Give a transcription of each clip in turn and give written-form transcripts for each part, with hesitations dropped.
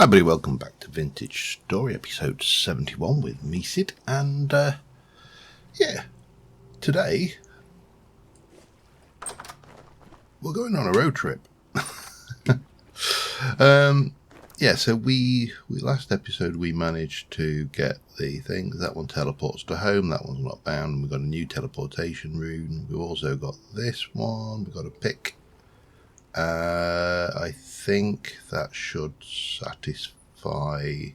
Hi everybody, welcome back to Vintage Story, episode 71 with me, Sid, and today we're going on a road trip. So we last episode we managed to get the things. That one teleports to home, that one's not bound, we've got a new teleportation rune, we've also got this one, we've got a pick. I think that should satisfy.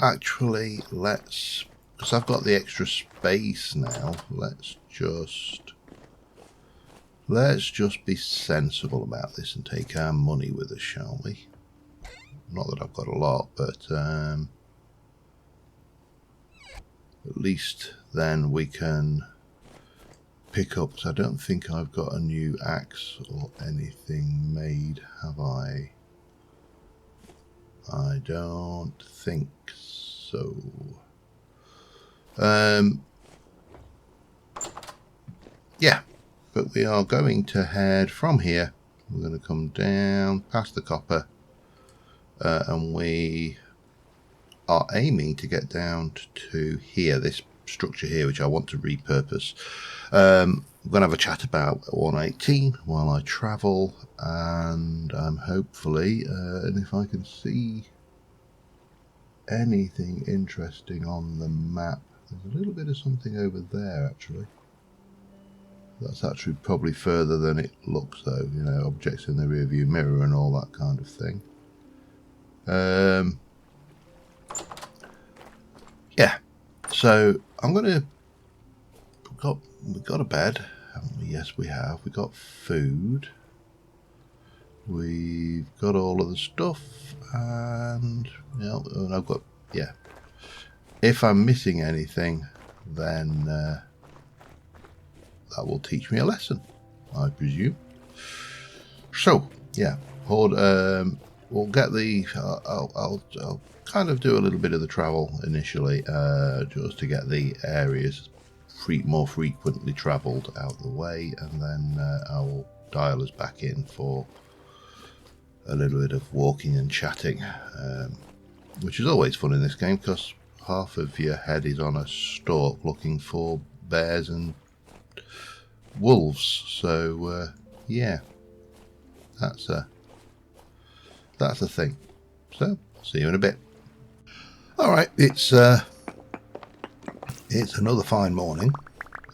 Actually, because I've got the extra space now, let's just be sensible about this and take our money with us, shall we? Not that I've got a lot, but at least then we can pick up. So I don't think I've got a new axe or anything made, have I? I don't think so. But we are going to head from here. We're going to come down past the copper, and we are aiming to get down to here, this structure here, which I want to repurpose. We're going to have a chat about 118 while I travel, and hopefully, and if I can see anything interesting on the map, there's a little bit of something over there actually. That's actually probably further than it looks though, you know, objects in the rear view mirror and all that kind of thing. So I'm gonna, we've got a bed, haven't we? Yes we have. We've got food, we've got all of the stuff, and and I've got, if I'm missing anything, then that will teach me a lesson, I presume. So we'll get the I'll kind of do a little bit of the travel initially, just to get the areas more frequently travelled out of the way, and then I will dial us back in for a little bit of walking and chatting, which is always fun in this game because half of your head is on a stalk looking for bears and wolves. So that's a thing. So see you in a bit. All right, it's another fine morning.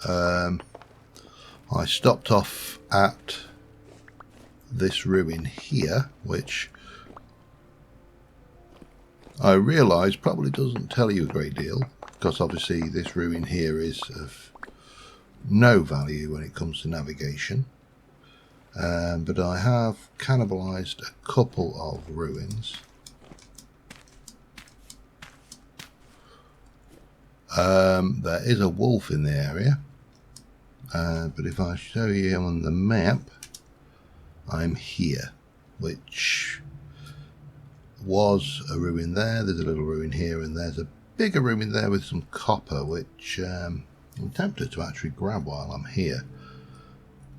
I stopped off at this ruin here, which I realise probably doesn't tell you a great deal, because obviously this ruin here is of no value when it comes to navigation. But I have cannibalised a couple of ruins. There is a wolf in the area, but if I show you on the map, I'm here, which was a ruin there. There's a little ruin here, and there's a bigger ruin there with some copper, which I'm tempted to actually grab while I'm here.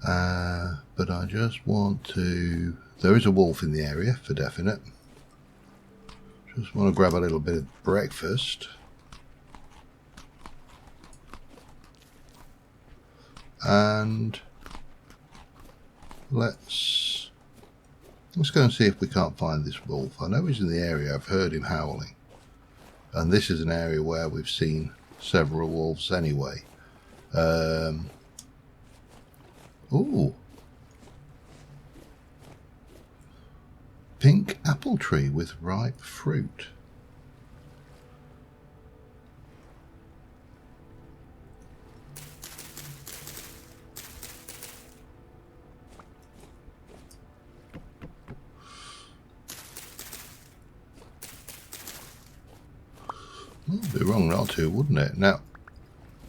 But I just want to... There is a wolf in the area, for definite. Just want to grab a little bit of breakfast. And let's go and see if we can't find this wolf. I know he's in the area. I've heard him howling. And this is an area where we've seen several wolves anyway. Ooh. Pink apple tree with ripe fruit. It'd be wrong not to, wouldn't it? Now,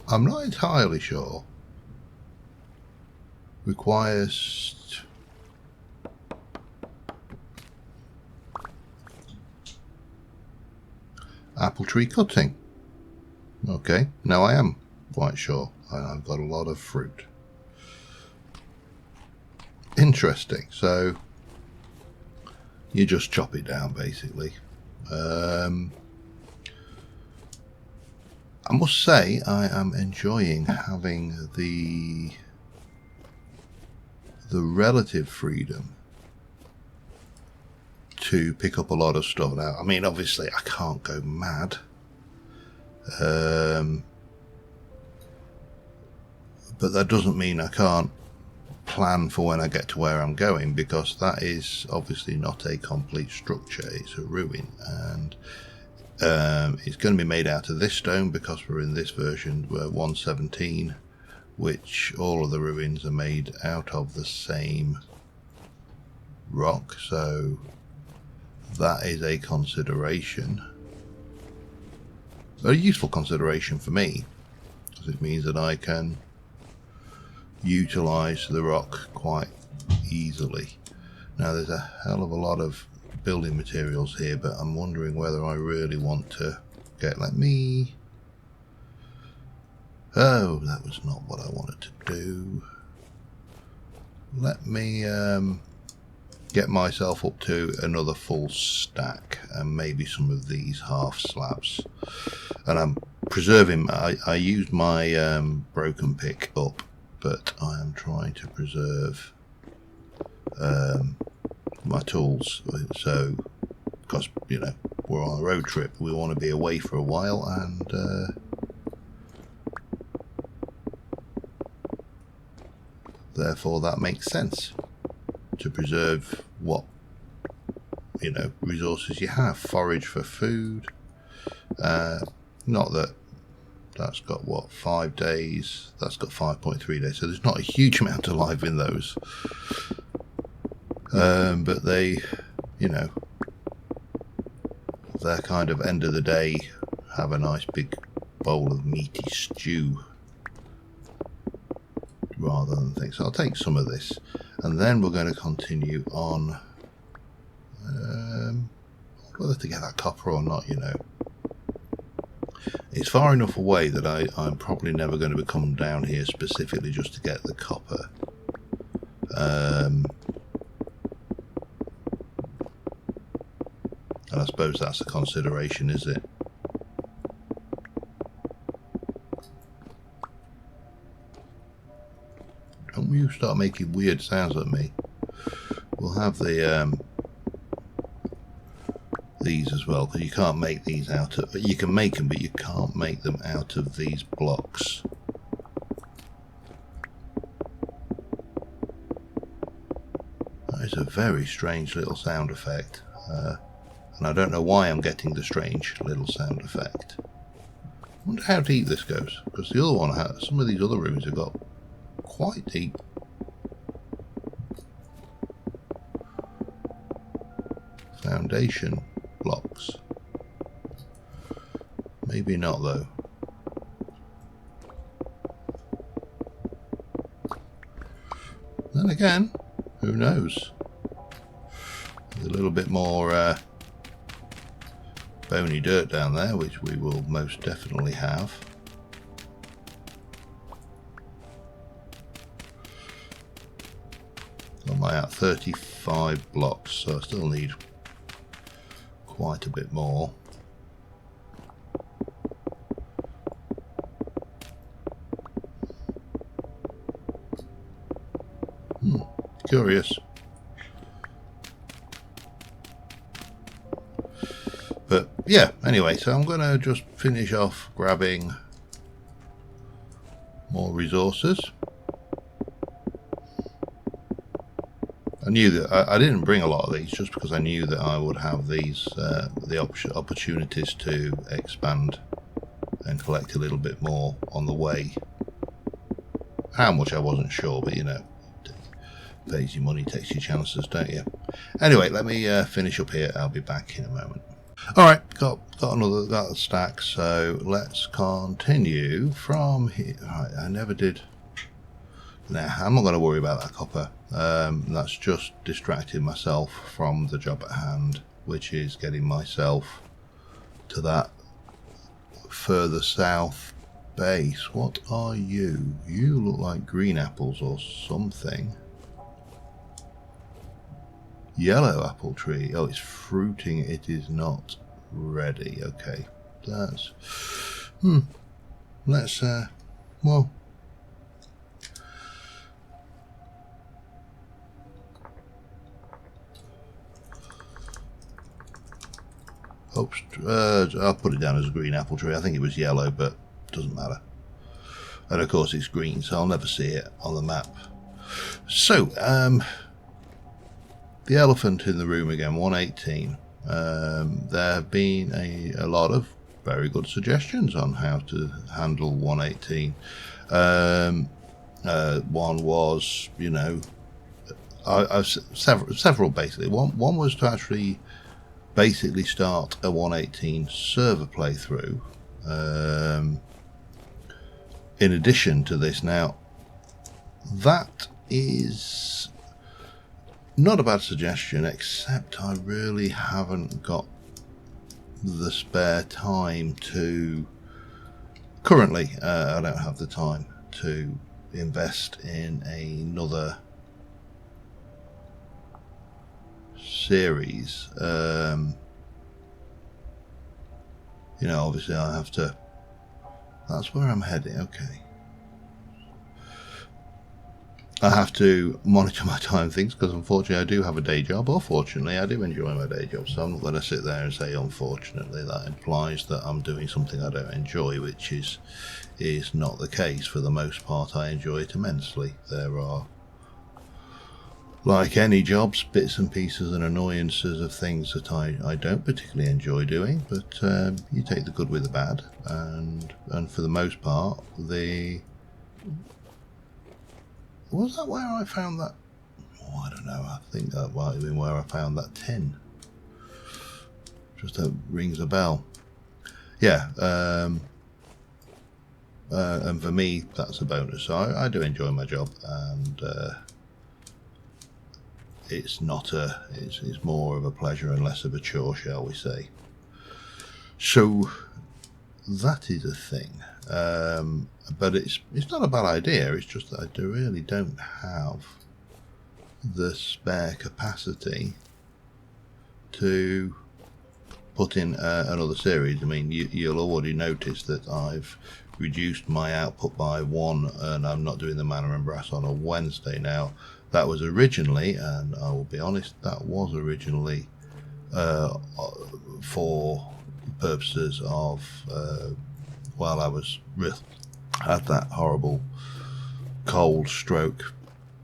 I'm not entirely sure. Requires... apple tree cutting. Okay, now I am quite sure. I've got a lot of fruit. Interesting. So you just chop it down basically. I must say I am enjoying having the relative freedom to pick up a lot of stuff now. I mean, obviously I can't go mad, but that doesn't mean I can't plan for when I get to where I'm going, because that is obviously not a complete structure. It's a ruin, and it's going to be made out of this stone because we're in this version 117, which all of the ruins are made out of the same rock, so that is a consideration, a useful consideration for me, because it means that I can utilize the rock quite easily. Now there's a hell of a lot of building materials here, but I'm wondering whether I really want to oh, that was not what I wanted to do. Let me get myself up to another full stack, and maybe some of these half slabs. And I'm preserving, I used my broken pick up, but I am trying to preserve my tools. So, because, you know, we're on a road trip, we want to be away for a while, and therefore that makes sense to preserve what, you know, resources you have. Forage for food, not that that's got what, 5 days, that's got 5.3 days, so there's not a huge amount of life in those, but they, you know, they're kind of end of the day, have a nice big bowl of meaty stew rather than things. So I'll take some of this, and then we're going to continue on whether to get that copper or not. You know, it's far enough away that I'm probably never going to come down here specifically just to get the copper. And I suppose that's a consideration, is it? Don't you start making weird sounds at me. We'll have the these as well, because you can't make these out of, you can make them, but you can't make them out of these blocks. That is a very strange little sound effect, and I don't know why I'm getting the strange little sound effect. I wonder how deep this goes, because the other one, some of these other rooms have got quite deep. Foundation blocks. Maybe not though. Then again, who knows? There's a little bit more bony dirt down there, which we will most definitely have. Am I at 35 blocks? So I still need quite a bit more. Curious. But yeah, anyway, so I'm going to just finish off grabbing more resources. I knew that I didn't bring a lot of these just because I knew that I would have these the opportunities to expand and collect a little bit more on the way. How much I wasn't sure, but you know, pays you money, takes your chances, don't you? Anyway, let me finish up here. I'll be back in a moment. Alright, got another stack, so let's continue from here. Right, I never did. Nah, I'm not going to worry about that copper. That's just distracting myself from the job at hand, which is getting myself to that further south base. What are you? You look like green apples or something. Yellow apple tree. Oh, it's fruiting. It is not ready. Okay. That's... Let's, well... Oops, I'll put it down as a green apple tree. I think it was yellow, but doesn't matter. And of course it's green, so I'll never see it on the map. So, the elephant in the room again, 118. There have been a lot of very good suggestions on how to handle 118. One was, you know, I've several basically. One was to actually basically start a 118 server playthrough. In addition to this, now that is not a bad suggestion, except I really haven't got the spare time to currently. I don't have the time to invest in another series. You know, obviously I have to. That's where I'm heading. Okay. I have to monitor my time things because unfortunately I do have a day job, or fortunately I do enjoy my day job, so I'm not going to sit there and say unfortunately. That implies that I'm doing something I don't enjoy, which is not the case. For the most part I enjoy it immensely. There are, like any jobs, bits and pieces and annoyances of things that I don't particularly enjoy doing, but you take the good with the bad, and for the most part, was that where I found that? Oh, I don't know. I think that might have been where I found that tin. Just rings a bell. Yeah, and for me, that's a bonus. So I do enjoy my job, and it's not it's more of a pleasure and less of a chore, shall we say. So that is a thing, but it's not a bad idea. It's just that I really don't have the spare capacity to put in another series. I mean, you'll already notice that I've reduced my output by 1, and I'm not doing the Mana and Brass on a Wednesday now. That was originally, and I will be honest, that was originally for purposes of while I was had that horrible cold stroke,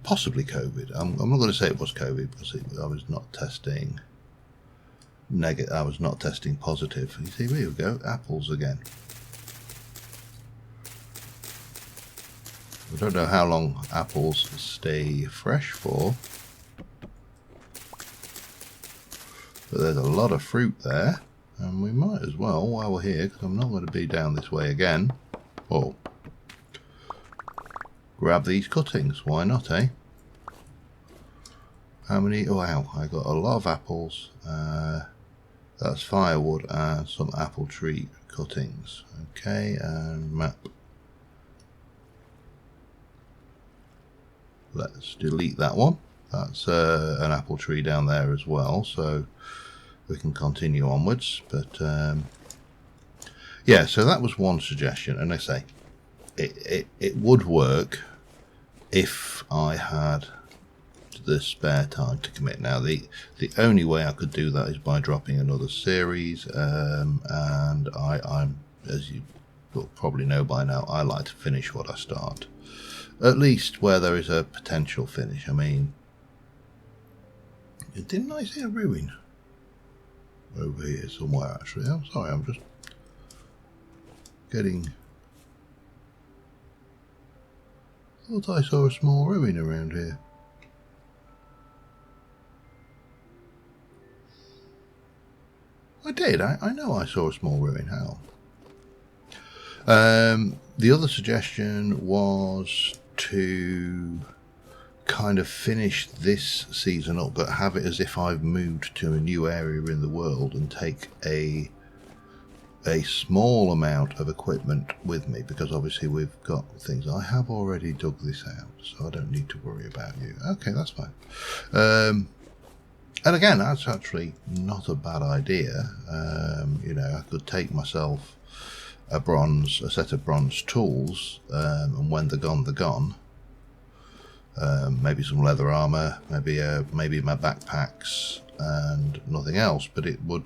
possibly COVID. I'm not going to say it was COVID because I was not testing negative. I was not testing positive. You see, here we go, apples again. I don't know how long apples stay fresh for, but there's a lot of fruit there, and we might as well, while we're here, because I'm not going to be down this way again, grab these cuttings. Why not, eh? How many? Oh, wow, I got a lot of apples. That's firewood and some apple tree cuttings. Okay, and map. Let's delete that one. That's an apple tree down there as well, so we can continue onwards. But yeah, so that was one suggestion, and I say it would work if I had the spare time to commit. Now the only way I could do that is by dropping another series, and I'm, as you will probably know by now, I like to finish what I start. At least where there is a potential finish. I mean, didn't I see a ruin over here somewhere, actually? I'm sorry, I'm just getting... I thought I saw a small ruin around here. I did, I know I saw a small ruin. How? The other suggestion was to kind of finish this season up, but have it as if I've moved to a new area in the world and take a small amount of equipment with me, because obviously we've got things. I have already dug this out, so I don't need to worry about you. Okay, that's fine. And again, that's actually not a bad idea. I could take myself a set of bronze tools, and when they're gone, they're gone. Maybe some leather armor, maybe my backpacks, and nothing else. But it would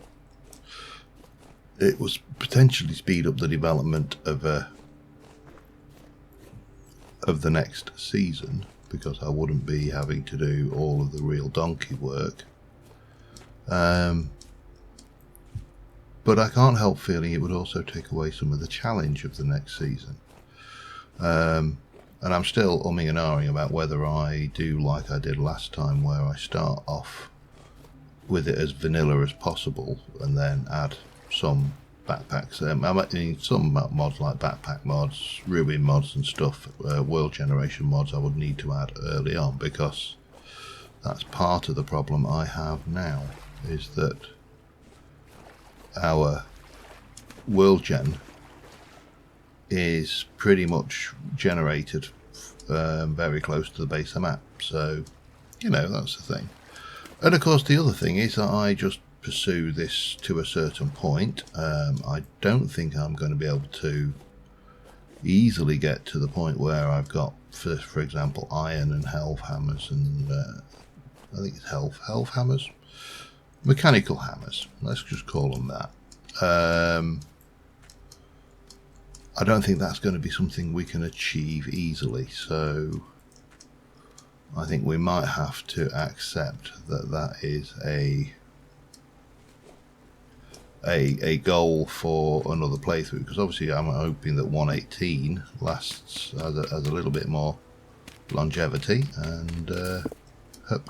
potentially speed up the development of the next season, because I wouldn't be having to do all of the real donkey work. But I can't help feeling it would also take away some of the challenge of the next season. And I'm still umming and ahhing about whether I do like I did last time, where I start off with it as vanilla as possible and then add some backpacks. I mean, some mods like backpack mods, ruin mods and stuff, world generation mods I would need to add early on, because that's part of the problem I have now, is that our world gen is pretty much generated very close to the base of the map. So, that's the thing. And of course, the other thing is that I just pursue this to a certain point. I don't think I'm going to be able to easily get to the point where I've got, for example, iron and health hammers, and I think it's health hammers, mechanical hammers. Let's just call them that. I don't think that's going to be something we can achieve easily, so I think we might have to accept that that is a goal for another playthrough, because obviously I'm hoping that 118 lasts as a little bit more longevity, and hup,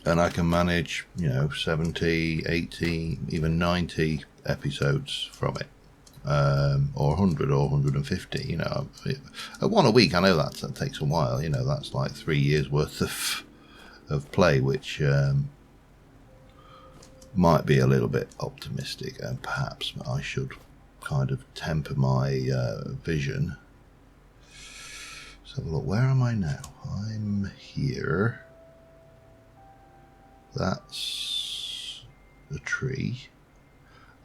and I can manage 70, 80, even 90 episodes from it, or 100 or 150. At one a week, I know that takes a while. That's like 3 years worth of play, which might be a little bit optimistic, and perhaps I should kind of temper my vision. So look, where am I now? I'm here. That's the tree.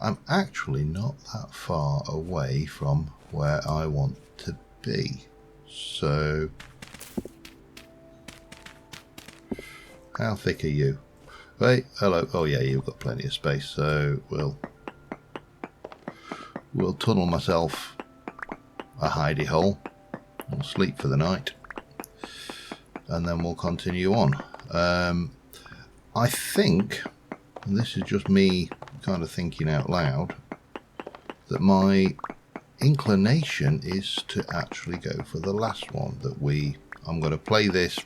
I'm actually not that far away from where I want to be. So, how thick are you? Wait, hello. Oh yeah, you've got plenty of space. So we'll tunnel myself a hidey hole. I'll sleep for the night, and then we'll continue on. I think, and this is just me kind of thinking out loud, that my inclination is to actually go for the last one. I'm going to play this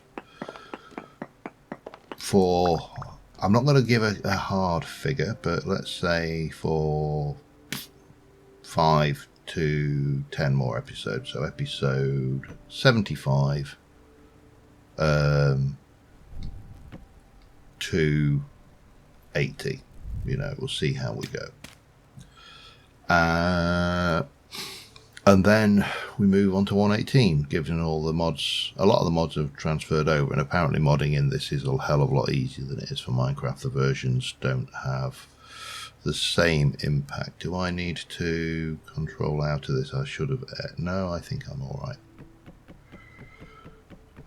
for, I'm not going to give a hard figure, but let's say for 5 to 10 more episodes. So episode 75 to 80. We'll see how we go. And then we move on to 118, given all the mods. A lot of the mods have transferred over, and apparently modding in this is a hell of a lot easier than it is for Minecraft. The versions don't have the same impact. Do I need to control out of this? I should have. No, I think I'm all right.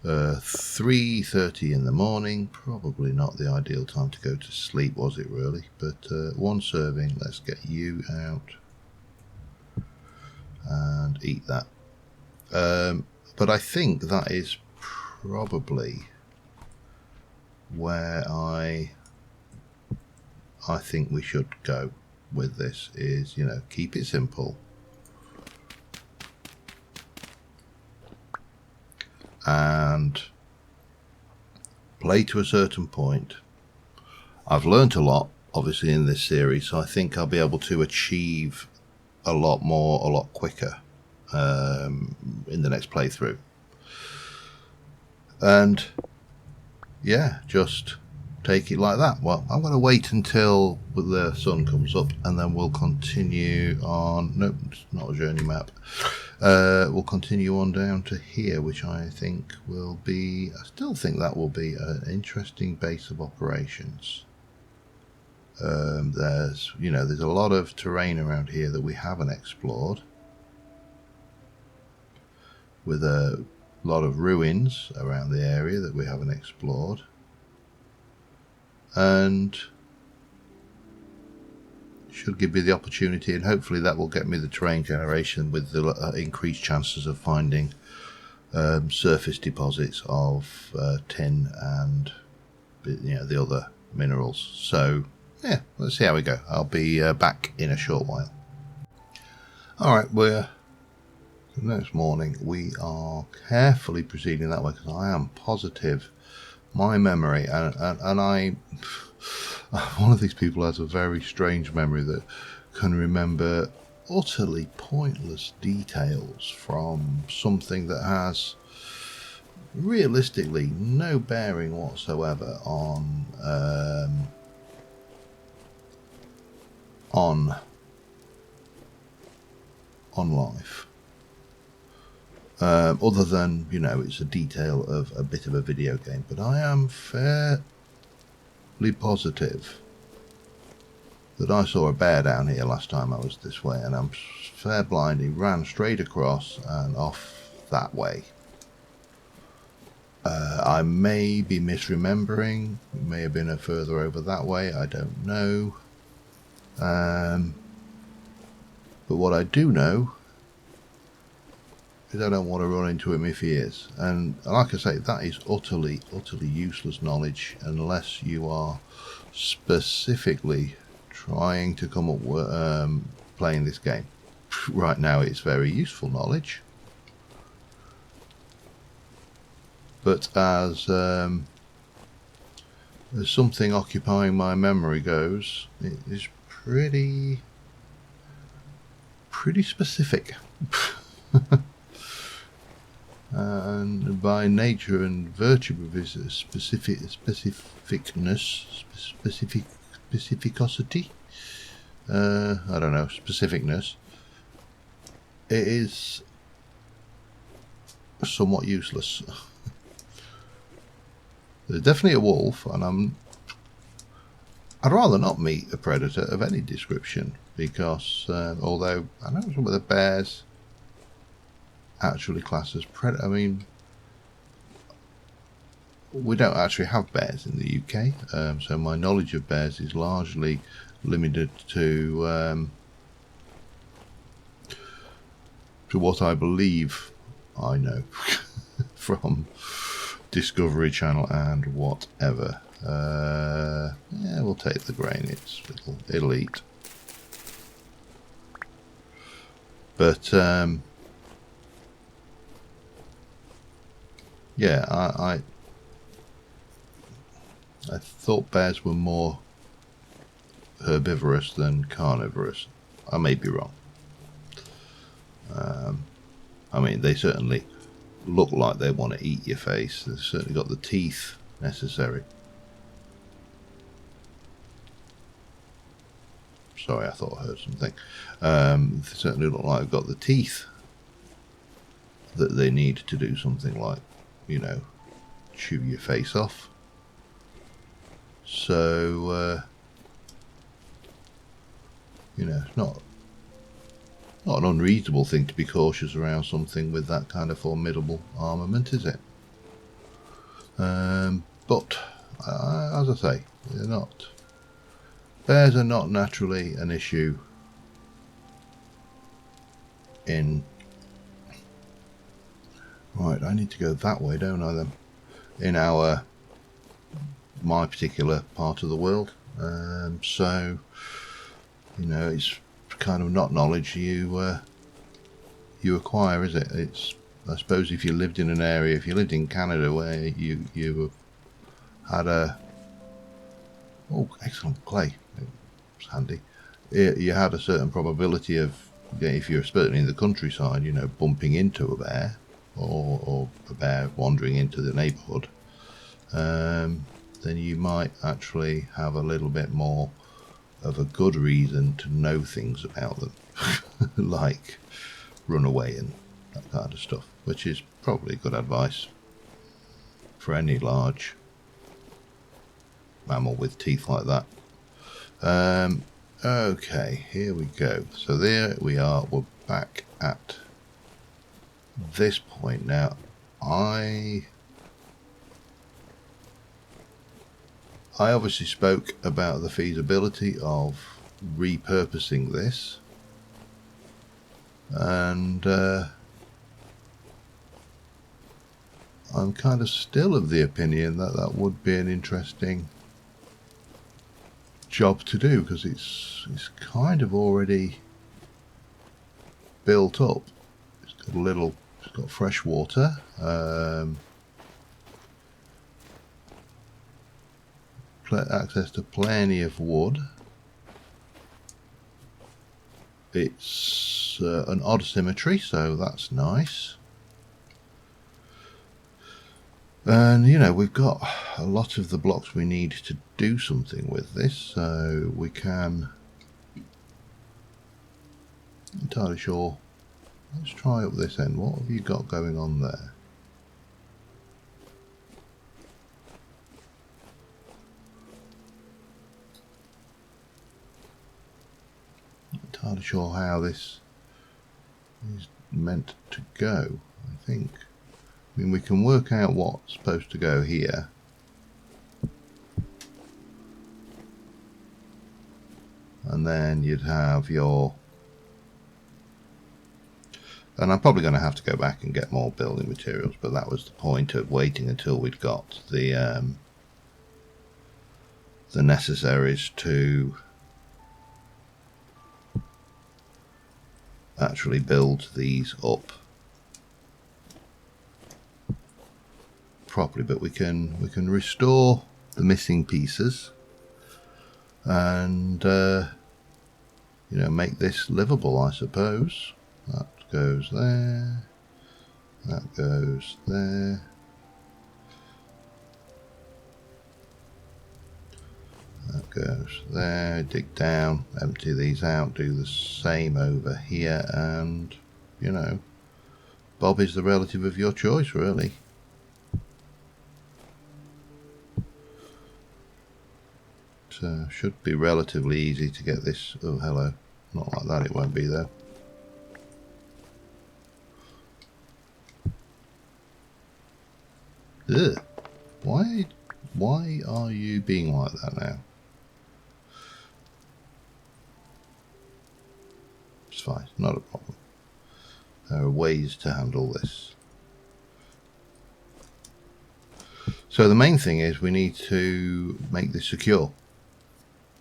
3:30 in the morning, probably not the ideal time to go to sleep, was it really? But one serving, let's get you out and eat that. But I think that is probably where I think we should go with this, is, keep it simple. And play to a certain point. I've learnt a lot, obviously, in this series, so I think I'll be able to achieve a lot more, a lot quicker in the next playthrough. And yeah, just take it like that. Well, I'm going to wait until the sun comes up, and then we'll continue on. Nope, it's not a journey map. We'll continue on down to here, which I think will be, I still think that will be an interesting base of operations. There's a lot of terrain around here that we haven't explored, with a lot of ruins around the area that we haven't explored, and should give me the opportunity, and hopefully that will get me the terrain generation with the increased chances of finding surface deposits of tin and the other minerals. So yeah, let's see how we go. I'll be back in a short while. Alright, the next morning we are carefully proceeding that way, because I am positive my memory, and I'm one of these people who has a very strange memory that can remember utterly pointless details from something that has realistically no bearing whatsoever on life, other than it's a detail of a bit of a video game. But I am fairly positive that I saw a bear down here last time I was this way, and I'm fair blind, he ran straight across and off that way. I may be misremembering, it may have been a further over that way, I don't know. But what I do know is I don't want to run into him if he is. And like I say, that is utterly useless knowledge unless you are specifically trying to come up with playing this game. Right now it's very useful knowledge. But as something occupying my memory goes, it is pretty specific. And by nature and virtue of his specificity, I don't know, specificness, it is somewhat useless. There's definitely a wolf, and I'd rather not meet a predator of any description, because although I know some of the bears actually class as predator, I mean, we don't actually have bears in the UK, so my knowledge of bears is largely limited to what I believe I know from Discovery Channel and whatever. Yeah, we'll take the grain. It'll eat. But yeah, I thought bears were more herbivorous than carnivorous. I may be wrong. I mean, they certainly look like they want to eat your face. They've certainly got the teeth necessary. Sorry, I thought I heard something. They certainly look like they've got the teeth that they need to do something like, chew your face off. So, it's not an unreasonable thing to be cautious around something with that kind of formidable armament, is it? But as I say, bears are not naturally an issue in. Right, I need to go that way, don't I then? In my particular part of the world. So, it's kind of not knowledge you acquire, is it? It's, I suppose, if you lived in an area, if you lived in Canada where you had excellent clay, it's handy. You had a certain probability of, if you're certainly in the countryside, bumping into a bear or a bear wandering into the neighbourhood, then you might actually have a little bit more of a good reason to know things about them, like run away and that kind of stuff, which is probably good advice for any large mammal with teeth like that. Okay, here we go. So there we are. We're back at this point now. I obviously spoke about the feasibility of repurposing this, and I'm kind of still of the opinion that that would be an interesting job to do, because it's kind of already built up. It's got fresh water, access to plenty of wood. It's an odd symmetry, so that's nice. And you know, we've got a lot of the blocks we need to do something with this, so we can, entirely sure. Let's try up this end. What have you got going on there? Not entirely sure how this is meant to go. I think, I mean, we can work out what's supposed to go here. And then you'd have your, and I'm probably going to have to go back and get more building materials, but that was the point of waiting until we'd got the necessaries to actually build these up properly. But we can restore the missing pieces and you know, make this livable, I suppose. That goes there, that goes there, that goes there. Dig down, empty these out, do the same over here, and you know, Bob is the relative of your choice, really. Should be relatively easy to get this. Oh, hello. Not like that, it won't be though. Ugh. Why are you being like that now? It's fine, not a problem. There are ways to handle this. So the main thing is we need to make this secure.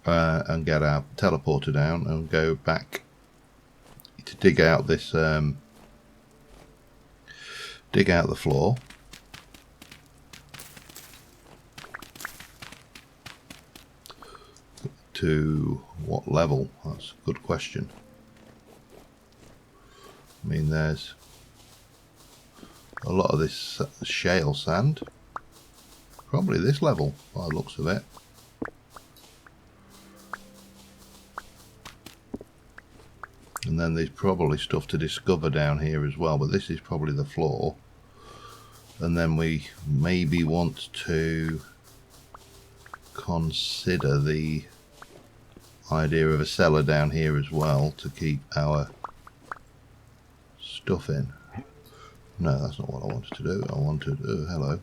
And get our teleporter down and go back to dig out this, dig out the floor. To what level? That's a good question. I mean, there's a lot of this shale sand. Probably this level, by the looks of it. And then there's probably stuff to discover down here as well, but this is probably the floor. And then we maybe want to consider the idea of a cellar down here as well to keep our stuff in. No, that's not what I wanted to do. I wanted, oh, hello.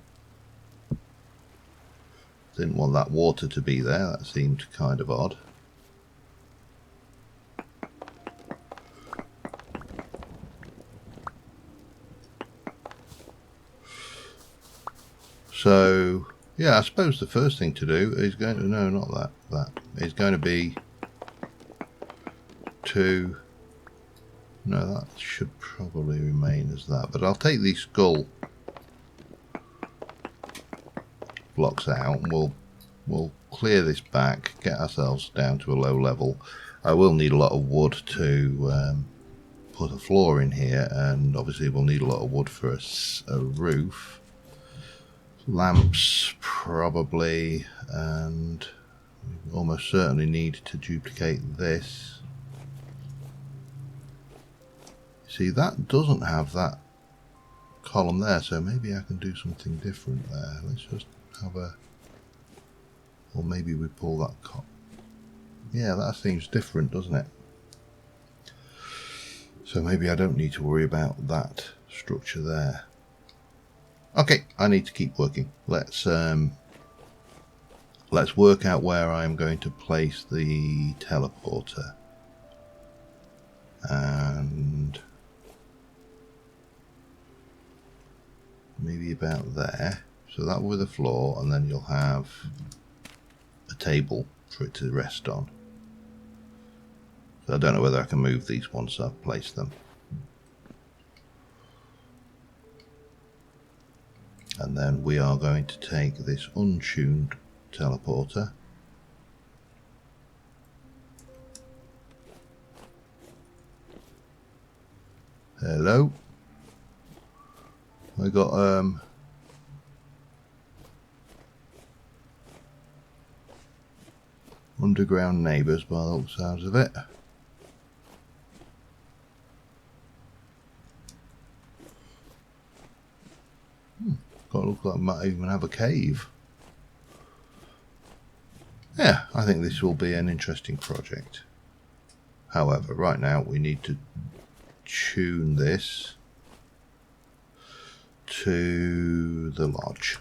Didn't want that water to be there. That seemed kind of odd. So, yeah, I suppose the first thing to do is going to, no, not that, that is going to be to, no, that should probably remain as that, but I'll take these skull blocks out and we'll clear this back, get ourselves down to a low level. I will need a lot of wood to put a floor in here, and obviously we'll need a lot of wood for a roof. Lamps probably, and we almost certainly need to duplicate this. See, that doesn't have that column there, so maybe I can do something different there. Let's just have a... Or maybe we pull that yeah, that seems different, doesn't it? So maybe I don't need to worry about that structure there. Okay, I need to keep working. Let's work out where I'm going to place the teleporter. And maybe about there. So that will be the floor, and then you'll have a table for it to rest on. So I don't know whether I can move these once I've placed them. And then we are going to take this untuned teleporter. Hello. I got underground neighbours by the sounds of it. Got to look like I might even have a cave. Yeah, I think this will be an interesting project. However, right now we need to tune this to the lodge.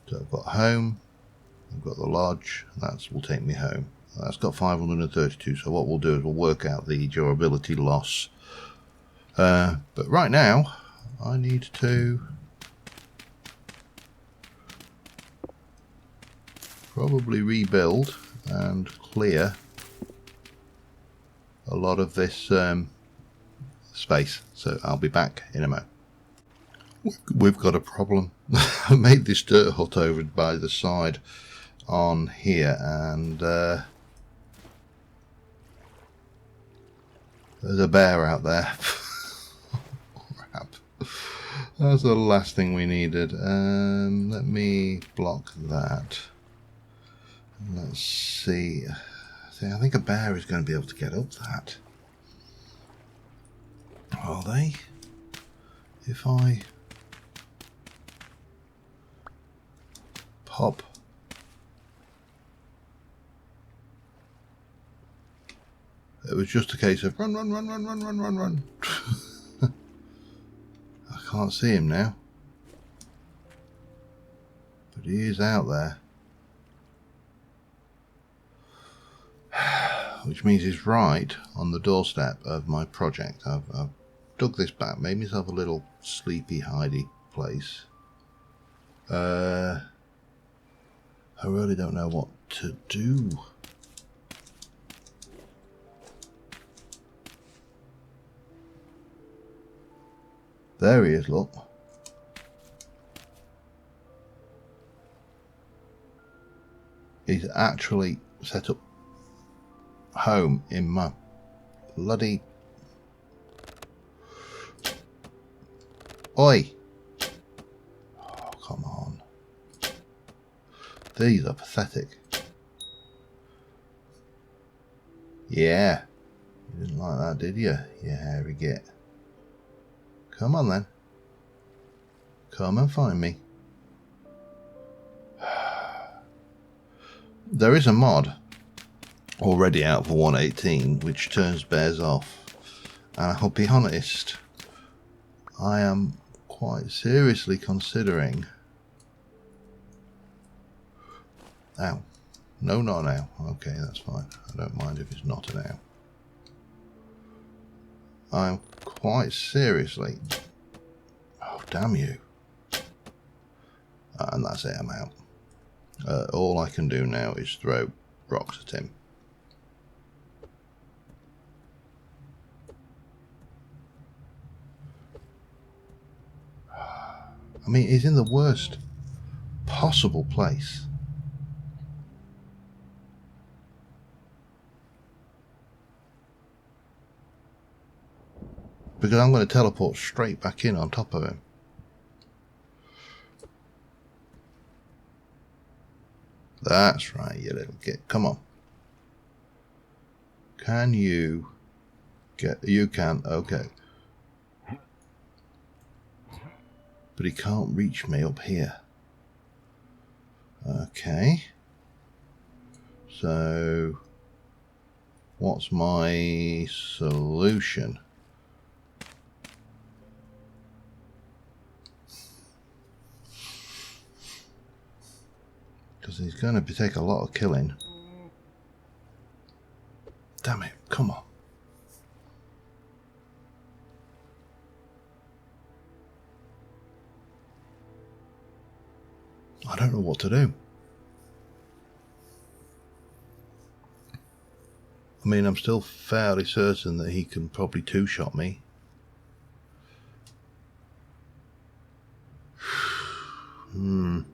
So I've got home, I've got the lodge, and that will take me home. That's got 532, so what we'll do is we'll work out the durability loss. But right now, I need to probably rebuild and clear a lot of this space. So I'll be back in a moment. We've got a problem. I made this dirt hut over by the side on here, and there's a bear out there. Crap. That's the last thing we needed. Let me block that. Let's see. I think a bear is going to be able to get up that. Are they? If I pop it was just a case of run, run, run, run, run, run, run, run. I can't see him now, but he is out there, which means he's right on the doorstep of my project. I've dug this back, made myself a little sleepy hidey place. I really don't know what to do. There he is, look. He's actually set up home in my bloody... Oi! Oh, come on. These are pathetic. Yeah. You didn't like that, did you? You hairy git. Come on then. Come and find me. There is a mod already out for 1.18 which turns bears off. And I'll be honest, I am quite seriously considering... Ow. No, not now. Okay, that's fine. I don't mind if it's not an ow. I'm quite seriously... Oh, damn you. And that's it, I'm out. All I can do now is throw rocks at him. I mean, he's in the worst possible place. Because I'm going to teleport straight back in on top of him. That's right, you little git. Come on. Can you get... You can, okay. But he can't reach me up here. Okay. So, what's my solution? Because he's going to take a lot of killing. Damn it, come on. I don't know what to do. I mean, I'm still fairly certain that he can probably two-shot me. And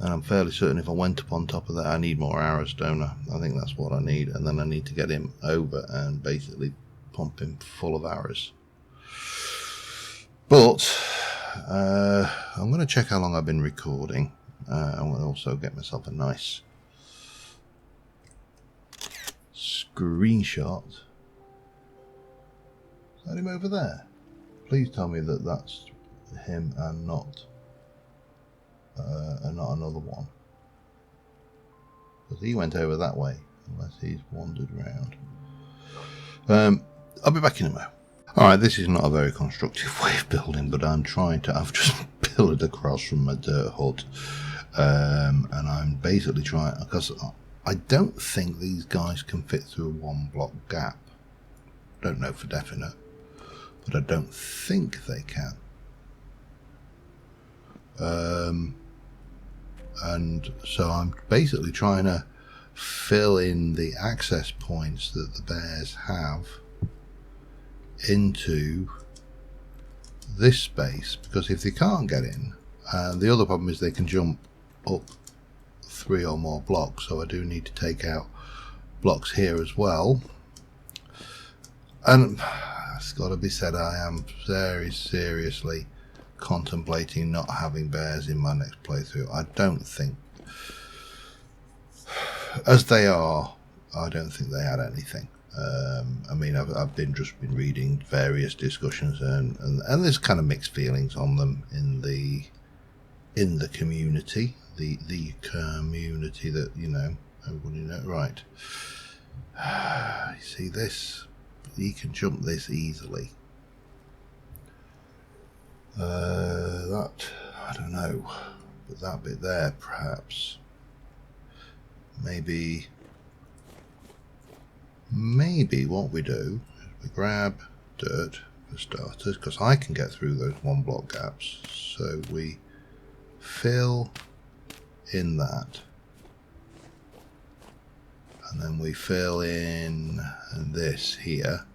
I'm fairly certain if I went up on top of that, I need more arrows, don't I? I think that's what I need. And then I need to get him over and basically pump him full of arrows. But I'm going to check how long I've been recording. I'm going to also get myself a nice screenshot. Is that him over there? Please tell me that that's him and not another one. Because he went over that way, unless he's wandered around. I'll be back in a moment. Alright, this is not a very constructive way of building, but I'm trying to... I've just pillared across from my dirt hut. And I'm basically trying... Because I don't think these guys can fit through a one block gap. Don't know for definite. But I don't think they can. And so I'm basically trying to fill in the access points that the bears have into this space, because if they can't get in, the other problem is they can jump up 3 or more blocks, so I do need to take out blocks here as well. And it's got to be said, I am very seriously contemplating not having bears in my next playthrough. I don't think, as they are, I don't think they had anything. I mean, I've just been reading various discussions, and there's kind of mixed feelings on them in the community, the community that, you know, everybody knows, right? You see this? He can jump this easily. That, I don't know, but that bit there, perhaps, maybe what we do is we grab dirt for starters, because I can get through those one block gaps, so we fill in that, and then we fill in this here.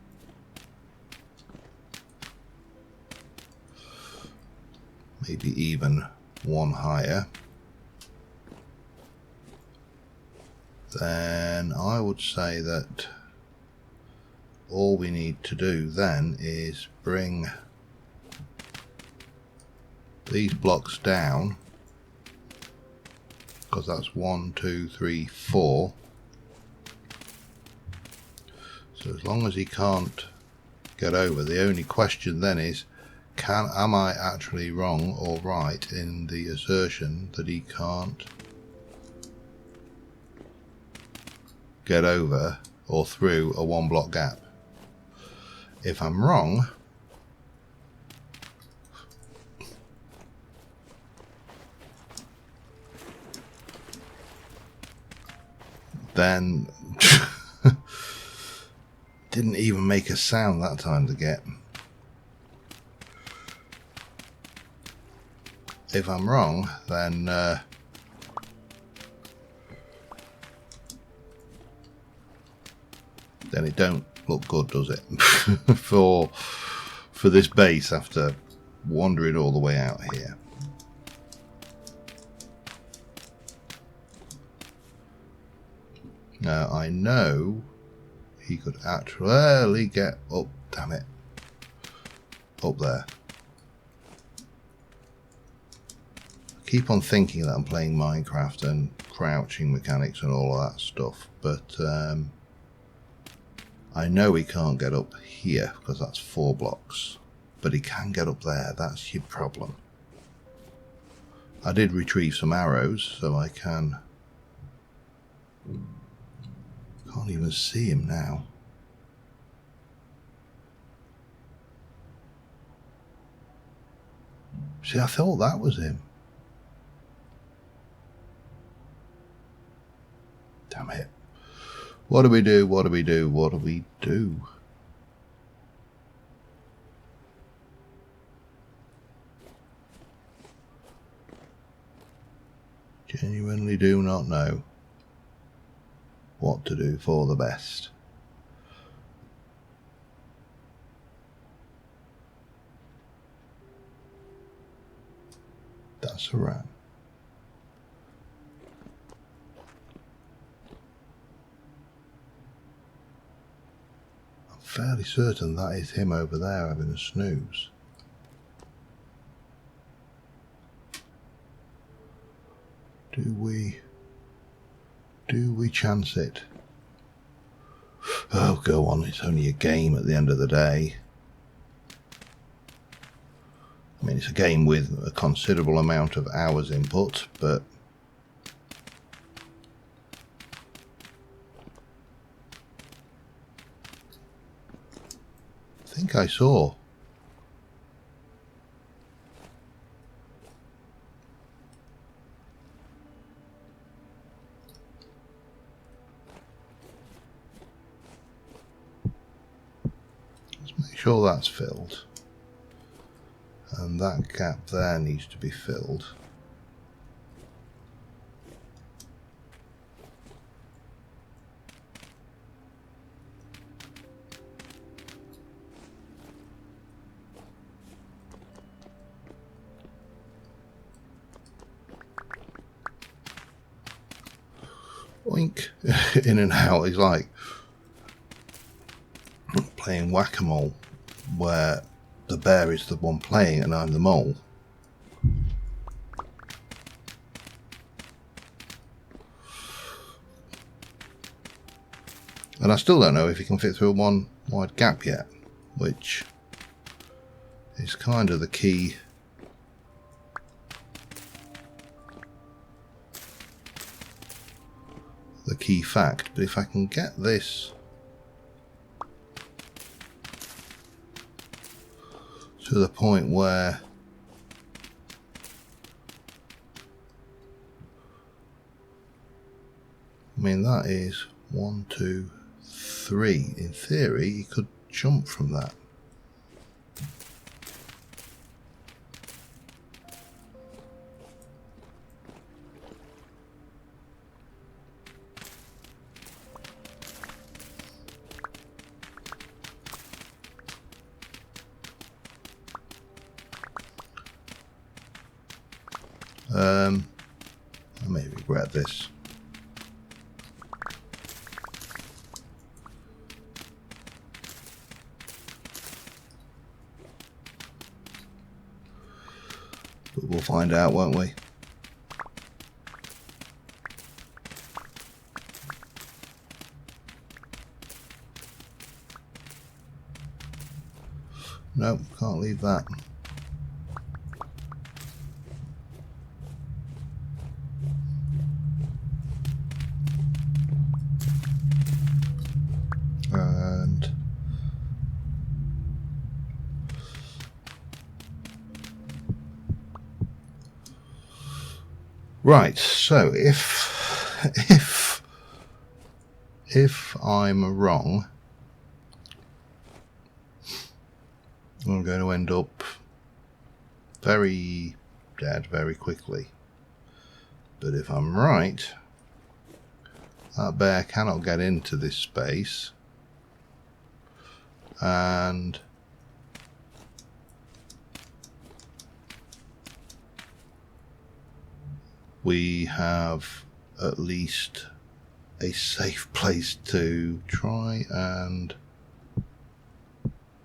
Maybe even one higher. Then I would say that all we need to do then is bring these blocks down, because that's 1, 2, 3, 4. So as long as he can't get over, the only question then is, am I actually wrong or right in the assertion that he can't get over or through a one block gap? If I'm wrong, then didn't even make a sound that time to get. If I'm wrong, then it don't look good, does it? for this base after wandering all the way out here. Now I know he could actually get up, damn it, up there. keep on thinking that I'm playing Minecraft and crouching mechanics and all of that stuff, but I know he can't get up here because that's 4 blocks, but he can get up there. That's your problem. I did retrieve some arrows, so I can't even see him now. See, I thought that was him. Damn it. What do we do? What do we do? What do we do? Genuinely do not know what to do for the best. That's a rat. I'm fairly certain that is him over there having a snooze. Do we chance it? Oh, go on, it's only a game at the end of the day. I mean, it's a game with a considerable amount of hours input, but I think I saw. Let's make sure that's filled. And that gap there needs to be filled. Oink. In and out. It's like playing whack-a-mole, where the bear is the one playing and I'm the mole. And I still don't know if he can fit through a one wide gap yet, which is kind of the key. The key fact. But if I can get this to the point where I mean, that is 1, 2, 3. In theory, he could jump from that. I may regret this. But we'll find out, won't we? Nope, can't leave that. And right, so if I'm wrong, I'm going to end up very dead very quickly. But if I'm right, that bear cannot get into this space, and we have at least a safe place to try and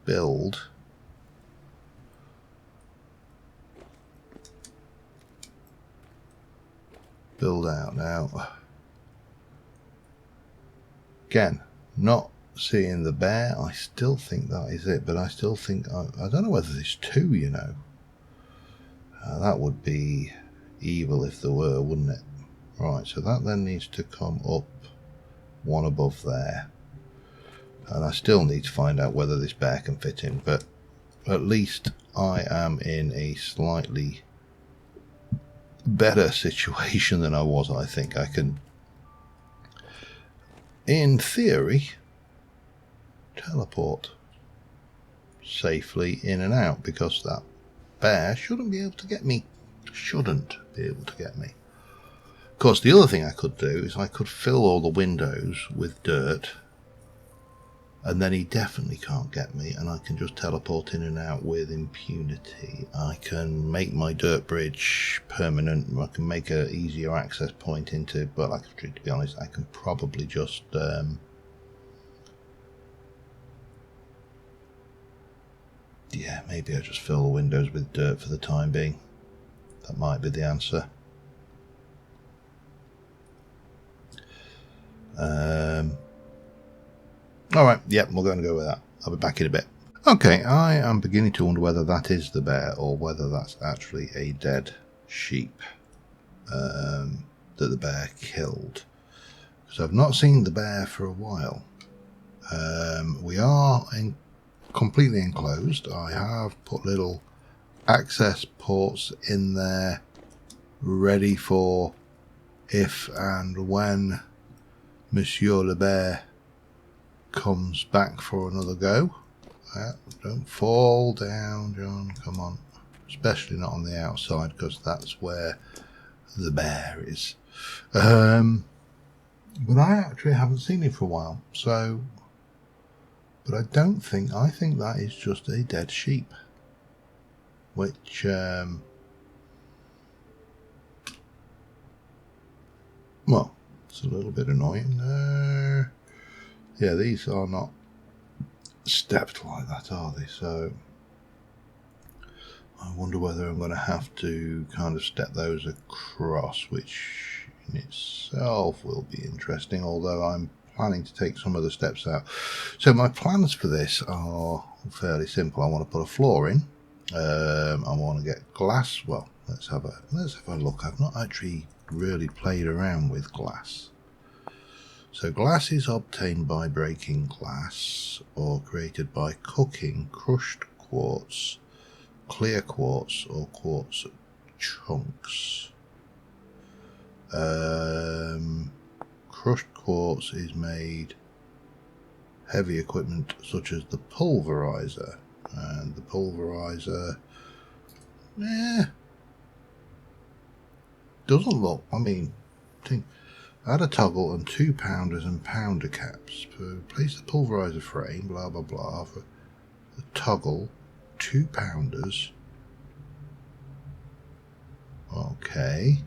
build. build out now. Again, not seeing the bear. I still think that is it, but I still think I don't know whether there's two, you know. That would be evil if there were, wouldn't it? Right, so that then needs to come up one above there, and I still need to find out whether this bear can fit in, but at least I am in a slightly better situation than I was. I think I can, in theory, teleport safely in and out, because that bear shouldn't be able to get me. Of course, the other thing I could do is I could fill all the windows with dirt, and then he definitely can't get me, and I can just teleport in and out with impunity. I can make my dirt bridge permanent. I can make an easier access point into, but like, to be honest, I can probably just yeah, maybe I just fill the windows with dirt for the time being. That might be the answer. Alright, yep, we're going to go with that. I'll be back in a bit. Okay, I am beginning to wonder whether that is the bear or whether that's actually a dead sheep that the bear killed. Because I've not seen the bear for a while. We are completely enclosed. I have put little access ports in there ready for if and when Monsieur le Bear comes back for another go. Don't fall down, John, come on. Especially not on the outside, because that's where the bear is. But I actually haven't seen him for a while, so... But I think that is just a dead sheep. Which, well, it's a little bit annoying. Yeah, these are not stepped like that, are they? So I wonder whether I'm going to have to kind of step those across, which in itself will be interesting, although I'm planning to take some of the steps out. So my plans for this are fairly simple. I want to put a floor in. I want to get glass. Well, let's have a look. I've not actually really played around with glass. So glass is obtained by breaking glass or created by cooking crushed quartz, clear quartz, or quartz chunks. Crushed quartz is made heavy equipment such as the pulverizer, and the pulverizer doesn't look, I mean, add a toggle and 2 pounders and pounder caps. Place the pulverizer frame, blah blah blah, for the toggle, 2 pounders. Okay.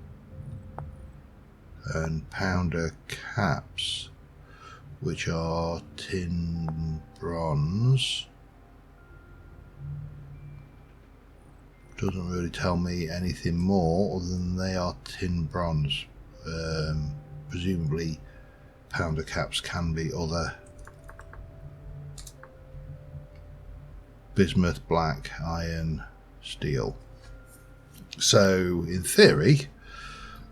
And pounder caps, which are tin bronze. Doesn't really tell me anything more other than they are tin bronze. Presumably pounder caps can be other bismuth, black, iron, steel. So in theory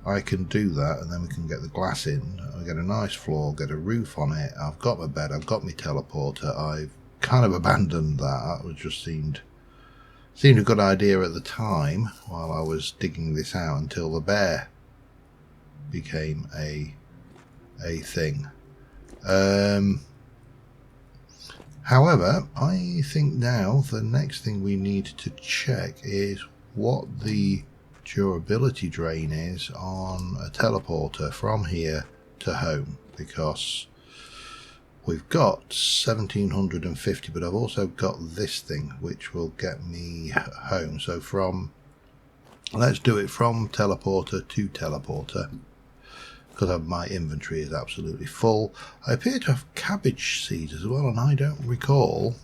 I can do that, and then we can get the glass in. I get a nice floor, get a roof on it. I've got my bed, I've got my teleporter. I've kind of abandoned that. It just seemed a good idea at the time while I was digging this out, until the bear became a thing. However, I think now the next thing we need to check is what the durability drain is on a teleporter from here to home, because we've got 1750, but I've also got this thing which will get me home. So let's do it from teleporter to teleporter, because my inventory is absolutely full. I appear to have cabbage seeds as well, and I don't recall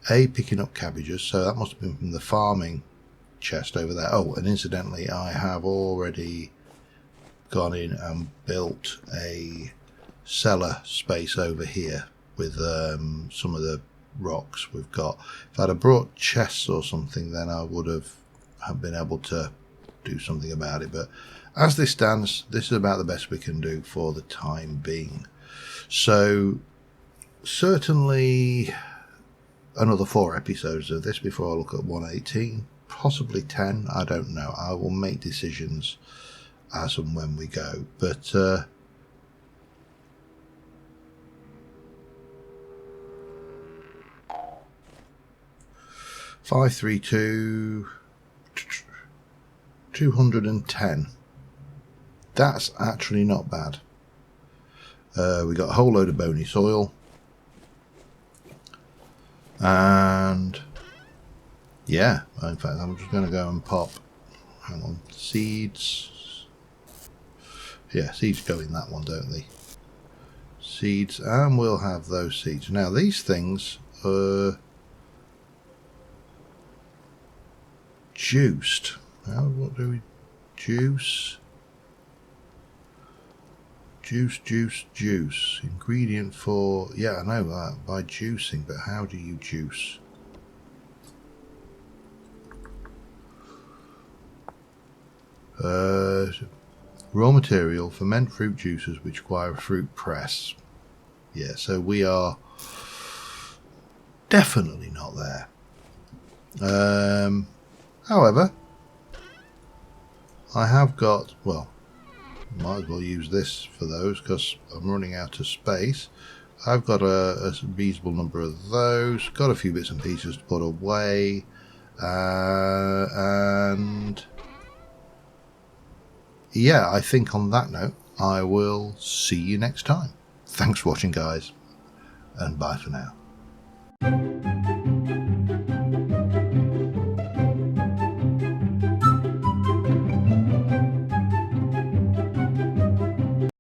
picking up cabbages, so that must have been from the farming chest over there. Oh, and incidentally, I have already gone in and built a cellar space over here with some of the rocks we've got. If I'd have brought chests or something, then I would have been able to do something about it, but as this stands, this is about the best we can do for the time being. So certainly another 4 episodes of this before I look at 118, possibly 10, I don't know. I will make decisions as and when we go, but 532 210. That's actually not bad. We got a whole load of bony soil, and yeah, in fact I'm just going to go and pop, hang on, seeds. Yeah, seeds go in that one, don't they? Seeds, and we'll have those seeds. Now these things are juiced. Now what do we juice? Juice. Ingredient for, yeah, I know that, by juicing, but how do you juice? Raw material, ferment fruit juices which require a fruit press. Yeah, so we are definitely not there. However, I have got, well, might as well use this for those because I'm running out of space. I've got a reasonable number of those, got a few bits and pieces to put away, and yeah, I think on that note I will see you next time. Thanks for watching, guys, and bye for now.